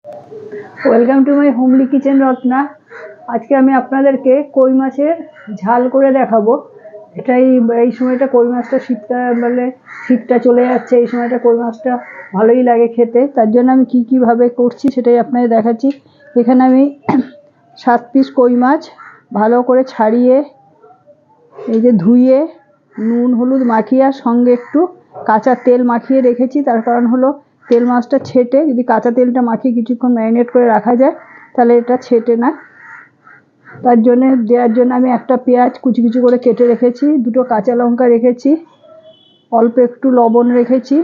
Welcome to my homely kitchen Ratna. আজকে আমি আপনাদেরকে কই মাছের ঝাল করে দেখাবো। এই সময়টা কই মাছটা শীতকালে শীতটা চলে যাচ্ছে, এই সময়টা কই মাছটা ভালোই লাগে খেতে। তার জন্য আমি কীভাবে করছি সেটাই আপনাদের দেখাচ্ছি। এখানে আমি 7 পিস কই মাছ ভালো করে ছাড়িয়ে এই যে ধুয়ে নুন হলুদ মাখিয়ে আর সঙ্গে একটু কাঁচা তেল মাখিয়ে রেখেছি। তার কারণ হলো তেল মাছটা ছেটে, যদি কাঁচা তেলটা মাখিয়ে কিছুক্ষণ ম্যারিনেট করে রাখা যায় তাহলে এটা ছেটে না। তার জন্য দেওয়ার জন্য আমি একটা পেঁয়াজ কুচি কুচি করে কেটে রেখেছি, দুটো কাঁচা লঙ্কা রেখেছি, অল্প একটু লবণ রেখেছি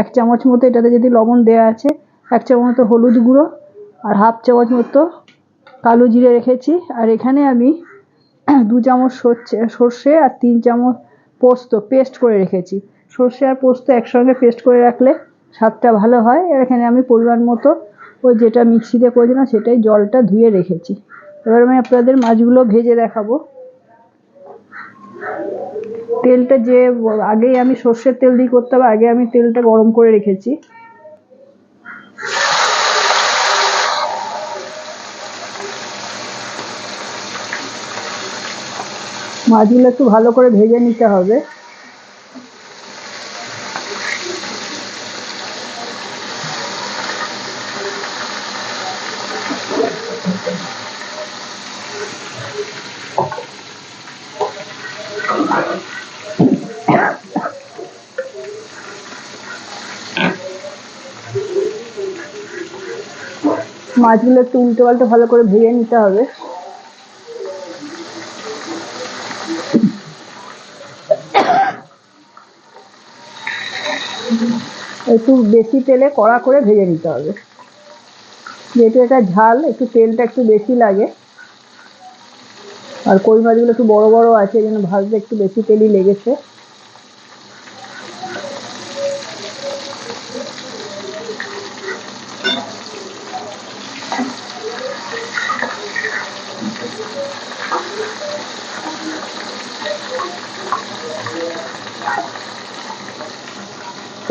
1 চামচ মতো, এটাতে যদি লবণ দেওয়া আছে, 1 চামচ মতো হলুদ গুঁড়ো আর 1/2 চামচ মতো কালো জিরে রেখেছি। আর এখানে আমি 2 চামচ সর্ষে আর 3 চামচ পোস্ত পেস্ট করে রেখেছি। সর্ষে আর পোস্ত একসঙ্গে পেস্ট করে রাখলে স্বাদটা ভালো হয়। আর এখানে আমি পরিমাণ মতো ওই যেটা মিক্সিতে করেছিলাম সেটাই জলটা ধুয়ে রেখেছি। এবার আমি আপনাদের মাছগুলো ভেজে দেখাবো। তেলটা যে আগেই আমি সর্ষের তেল দিয়ে করতে হবে, আগে আমি তেলটা গরম করে রেখেছি। মাছগুলো একটু ভালো করে ভেজে নিতে হবে। মাছগুলো একটু উল্টে পাল্টে ভালো করে ভেজে নিতে হবে। একটু বেশি তেলে কড়া করে ভেজে নিতে হবে, যেহেতু এটা ঝাল একটু তেলটা একটু বেশি লাগে। আর কই মাছগুলো একটু বড় বড় আছে, এই জন্য ভাজতে একটু বেশি তেলই লেগেছে।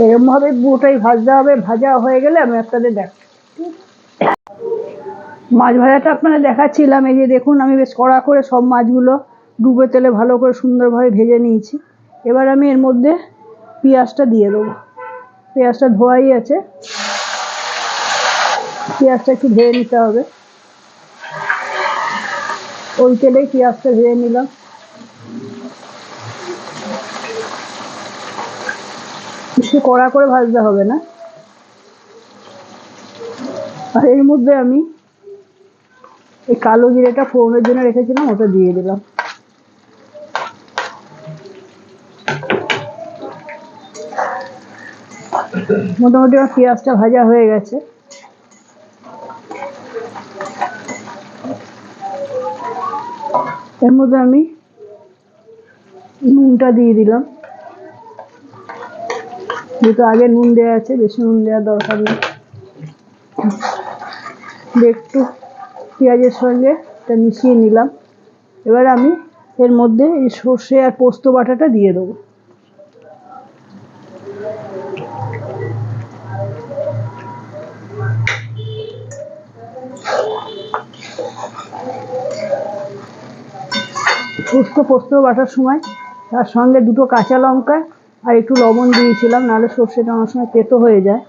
এরকম ভাবে পুরোটাই ভাজতে হবে। ভাজা হয়ে গেলে আমি আপনাদের মাছ ভাজাটা আপনাদের দেখাচ্ছিলাম। এই যে দেখুন, আমি বেশ কড়া করে সব মাছগুলো ডুবে তেলে ভালো করে সুন্দরভাবে ভেজে নিয়েছি। এবার আমি এর মধ্যে পেঁয়াজটা দিয়ে দেবো। পেঁয়াজটা ধোয়াই আছে, পেঁয়াজটা একটু ভেজে নিতে হবে। ওই তেলেই পেঁয়াজটা ভেজে নিলাম। বেশি কড়া করে ভাজতে হবে না। আর এর মধ্যে আমি এই কালো জিরেটা ফোড়নের জন্য রেখেছিলাম, ওটা দিয়ে দিলাম। মোটামুটি আমার পেঁয়াজটা ভাজা হয়ে গেছে। এর মধ্যে আমি নুনটা দিয়ে দিলাম, যেহেতু আগে নুন দেওয়া আছে, বেশি নুন দেওয়ার দরকার নেই। একটু পেঁয়াজের সঙ্গে এটা মিশিয়ে নিলাম। এবার আমি এর মধ্যে এই সর্ষে আর পোস্ত বাটাটা দিয়ে দেবো। পোস্ত বাটার সময় তার সঙ্গে 2টো কাঁচা লঙ্কা আর একটু লবণ দিয়েছিলাম, নাহলে সর্ষেটা অনেক সময় তেতো হয়ে যায়।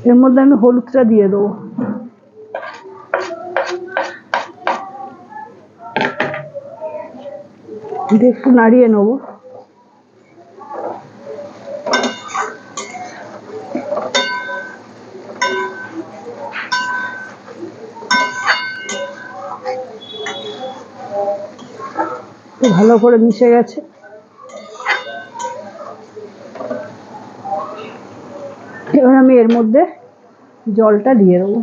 এর মধ্যে আমি হলুদটা দিয়ে দেবো। একটু নাড়িয়ে নেবো। ভালো করে মিশে গেছে। এবার আমি এর মধ্যে জলটা দিয়ে দেবো।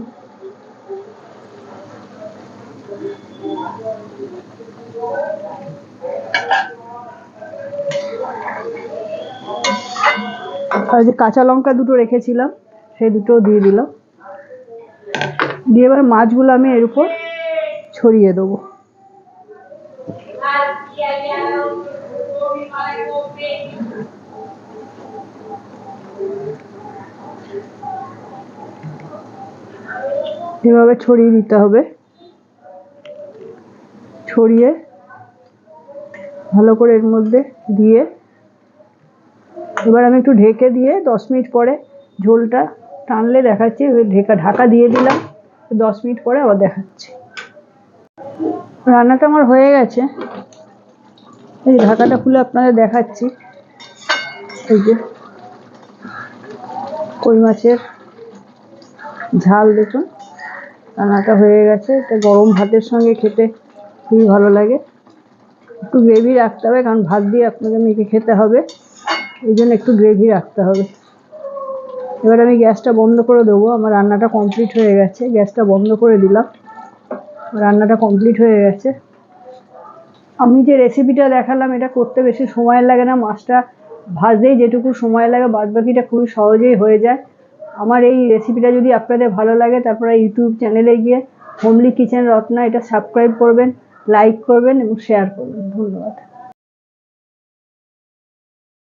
আর যে কাঁচা লঙ্কা 2টো রেখেছিলাম সেই 2টোও দিয়ে দিলাম। দিয়ে এবার মাছগুলো আমি এর উপর ছড়িয়ে দেবো। এভাবে ছড়িয়ে দিতে হবে, ছড়িয়ে ভালো করে এর মধ্যে দিয়ে এবার আমি একটু ঢেকে দিয়ে 10 মিনিট পরে ঝোলটা টানলে দেখাচ্ছি। ঢাকা দিয়ে দিলাম, 10 মিনিট পরে আবার দেখাচ্ছি। রান্নাটা আমার হয়ে গেছে, এই ঢাকাটা খুলে আপনাদের দেখাচ্ছি। এই যে কই মাছের ঝাল দেখুন, রান্নাটা হয়ে গেছে। এটা গরম ভাতের সঙ্গে খেতে খুবই ভালো লাগে। একটু গ্রেভি রাখতে হবে, কারণ ভাত দিয়ে আপনাকে মেখে খেতে হবে, এই জন্য একটু গ্রেভি রাখতে হবে। এবার আমি গ্যাসটা বন্ধ করে দেবো। আমার রান্নাটা কমপ্লিট হয়ে গেছে, গ্যাসটা বন্ধ করে দিলাম। রান্নাটা কমপ্লিট হয়ে গেছে। আমি যে রেসিপিটা দেখালাম এটা করতে বেশি সময় লাগে না, মাছটা ভাজতেই যেটুকু সময় লাগে বাদবাকিটা খুবই সহজেই হয়ে যায়। আমার এই রেসিপিটা যদি আপনাদের ভালো লাগে তারপরে ইউটিউব চ্যানেলে গিয়ে হোমলি কিচেন রত্না এটা সাবস্ক্রাইব করবেন, লাইক করবেন এবং শেয়ার করবেন। ধন্যবাদ।